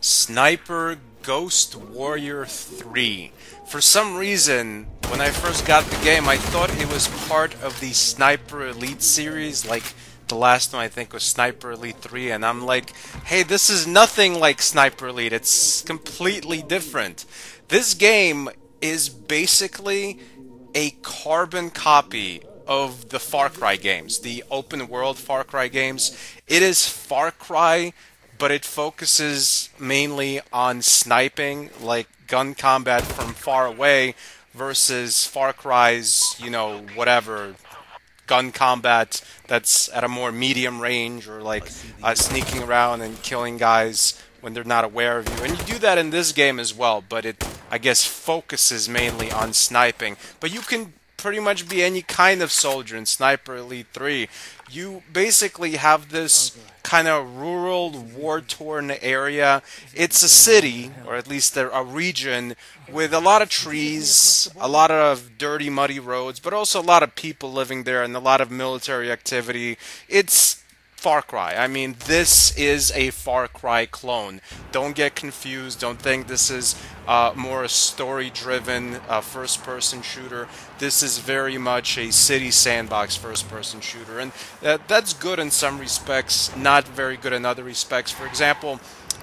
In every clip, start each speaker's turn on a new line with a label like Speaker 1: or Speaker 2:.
Speaker 1: Sniper Ghost Warrior 3. For some reason, when I first got the game, I thought it was part of the Sniper Elite series, like the last one I think was Sniper Elite 3, and I'm like, hey, this is nothing like Sniper Elite, it's completely different. This game is basically a carbon copy of the Far Cry games, the open world Far Cry games. It is Far Cry, but it focuses mainly on sniping, like gun combat from far away, versus Far Cry's, whatever, gun combat that's at a more medium range, or like sneaking around and killing guys when they're not aware of you. And you do that in this game as well, but it, I guess, focuses mainly on sniping. But you can pretty much be any kind of soldier in Sniper Elite 3. You basically have this kind of rural, war-torn area. It's a city, or at least a region, with a lot of trees, a lot of dirty, muddy roads, but also a lot of people living there and a lot of military activity. It's Far Cry. I mean, this is a Far Cry clone. Don't get confused. Don't think this is more a story-driven first-person shooter. This is very much a city sandbox first-person shooter, and that's good in some respects, not very good in other respects. For example,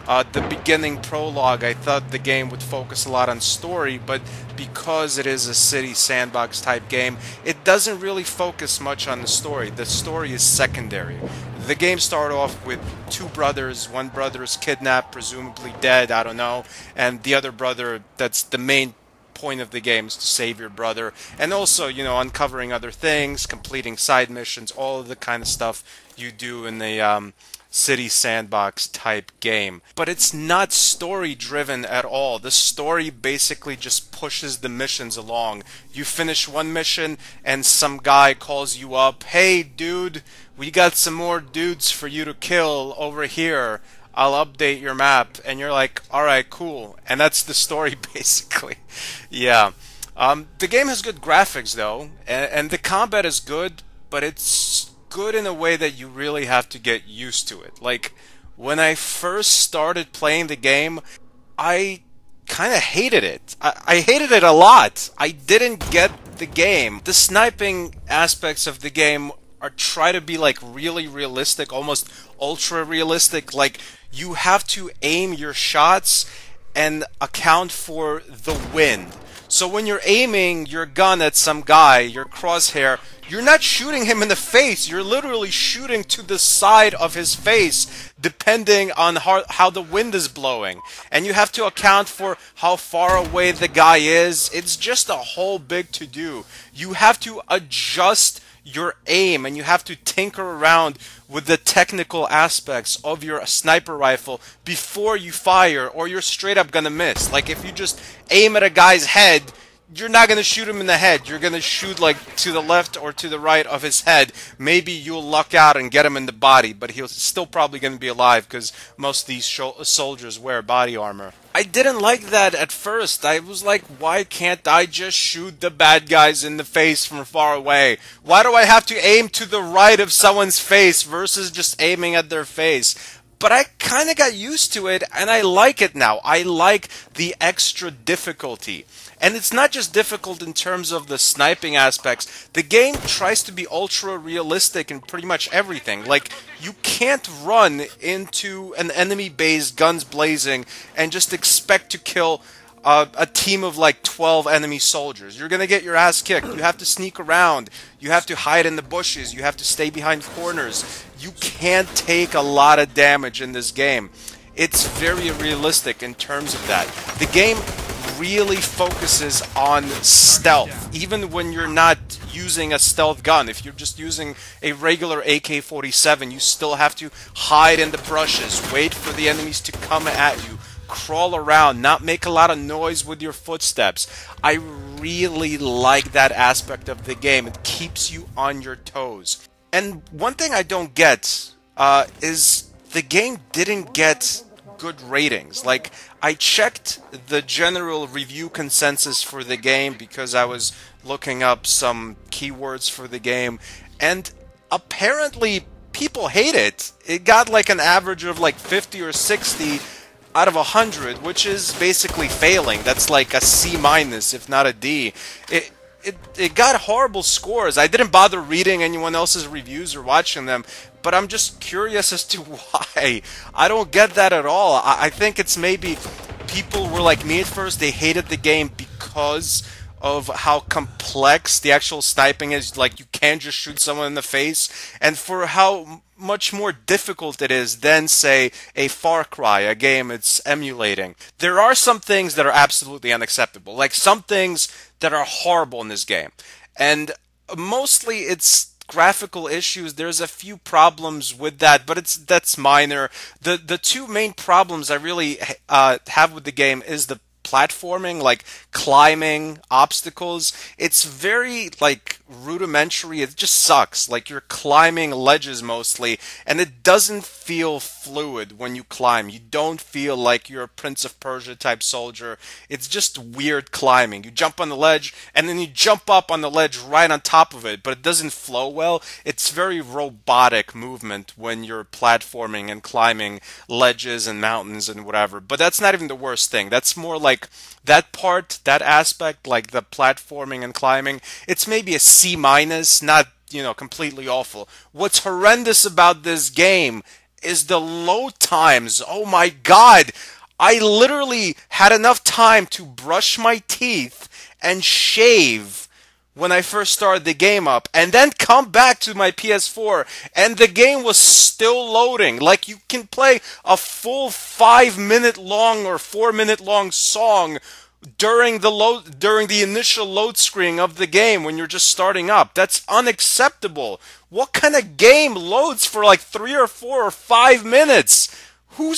Speaker 1: the beginning prologue, I thought the game would focus a lot on story, but because it is a city sandbox type game, it doesn't really focus much on the story. The story is secondary. The game started off with two brothers. One brother is kidnapped, presumably dead, I don't know, and the other brother, that's the main point of the game, is to save your brother, and also, uncovering other things, completing side missions, all of the kind of stuff you do in the city sandbox type game. But it's not story driven at all. The story basically just pushes the missions along. You finish one mission and some guy calls you up, hey dude, we got some more dudes for you to kill over here, I'll update your map. And you're like, alright, cool. And that's the story basically. Yeah. The game has good graphics though, and the combat is good, but it's good in a way that you really have to get used to it. Like, when I first started playing the game, I kind of hated it. I hated it a lot. I didn't get the game. The sniping aspects of the game are try to be like really realistic, almost ultra realistic. Like, you have to aim your shots and account for the wind. So when you're aiming your gun at some guy, your crosshair, you're not shooting him in the face. You're literally shooting to the side of his face, depending on how the wind is blowing. And you have to account for how far away the guy is. It's just a whole big to-do. You have to adjust your aim, and you have to tinker around with the technical aspects of your sniper rifle before you fire, or you're straight up gonna miss. Like, if you just aim at a guy's head, you're not going to shoot him in the head. You're going to shoot like to the left or to the right of his head. Maybe you'll luck out and get him in the body, but he'll still probably going to be alive because most of these soldiers wear body armor. I didn't like that at first. I was like, why can't I just shoot the bad guys in the face from far away? Why do I have to aim to the right of someone's face versus just aiming at their face? But I kind of got used to it, and I like it now. I like the extra difficulty. And it's not just difficult in terms of the sniping aspects. The game tries to be ultra realistic in pretty much everything. Like, you can't run into an enemy base, guns blazing, and just expect to kill a team of like 12 enemy soldiers. You're gonna get your ass kicked. You have to sneak around. You have to hide in the bushes. You have to stay behind corners. You can't take a lot of damage in this game. It's very realistic in terms of that. The game really focuses on stealth, even when you're not using a stealth gun. If you're just using a regular AK-47, you still have to hide in the brushes, wait for the enemies to come at you, crawl around, not make a lot of noise with your footsteps. I really like that aspect of the game. It keeps you on your toes. And one thing I don't get is the game didn't get good ratings. Like, I checked the general review consensus for the game because I was looking up some keywords for the game, and apparently people hate it. It got like an average of like 50 or 60, out of 100, which is basically failing. That's like a C minus, if not a D. It got horrible scores. I didn't bother reading anyone else's reviews or watching them, but I'm just curious as to why. I don't get that at all. I think it's maybe people were like me at first. They hated the game because of how complex the actual sniping is. Like, you can't just shoot someone in the face, and for how much more difficult it is than, say, a Far Cry, a game it's emulating. There are some things that are absolutely unacceptable, like some things that are horrible in this game, and mostly it's graphical issues. There's a few problems with that, but that's minor. The two main problems I really have with the game is the platforming, like climbing obstacles. It's very like rudimentary. It just sucks. Like, you're climbing ledges mostly, and it doesn't feel fluid when you climb. You don't feel like you're a Prince of Persia type soldier. It's just weird climbing. You jump on the ledge and then you jump up on the ledge right on top of it, but it doesn't flow well. It's very robotic movement when you're platforming and climbing ledges and mountains and whatever. But that's not even the worst thing. That's more like that part, that aspect, like the platforming and climbing, it's maybe a C minus, not, completely awful. What's horrendous about this game is the load times. Oh my god! I literally had enough time to brush my teeth and shave when I first started the game up, and then come back to my PS4, and the game was still loading. Like, you can play a full 5-minute long or 4-minute long song during the initial load screen of the game when you're just starting up. That's unacceptable. What kind of game loads for like 3 or 4 or 5 minutes? Who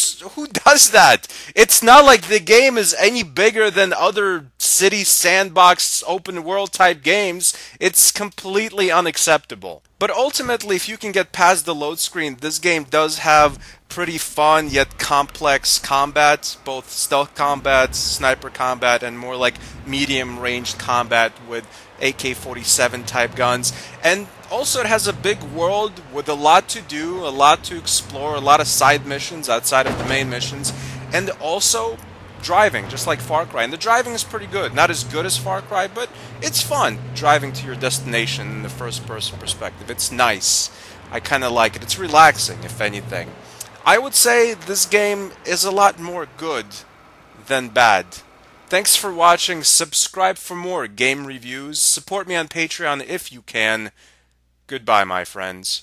Speaker 1: does that? It's not like the game is any bigger than other city sandbox open world type games. It's completely unacceptable. But ultimately, if you can get past the load screen, this game does have pretty fun yet complex combat, both stealth combat, sniper combat, and more like medium ranged combat with AK-47 type guns. And also, it has a big world with a lot to do, a lot to explore, a lot of side missions outside of the main missions, and also driving, just like Far Cry. And the driving is pretty good. Not as good as Far Cry, but it's fun driving to your destination in the first-person perspective. It's nice. I kind of like it. It's relaxing, if anything. I would say this game is a lot more good than bad. Thanks for watching. Subscribe for more game reviews. Support me on Patreon if you can. Goodbye, my friends.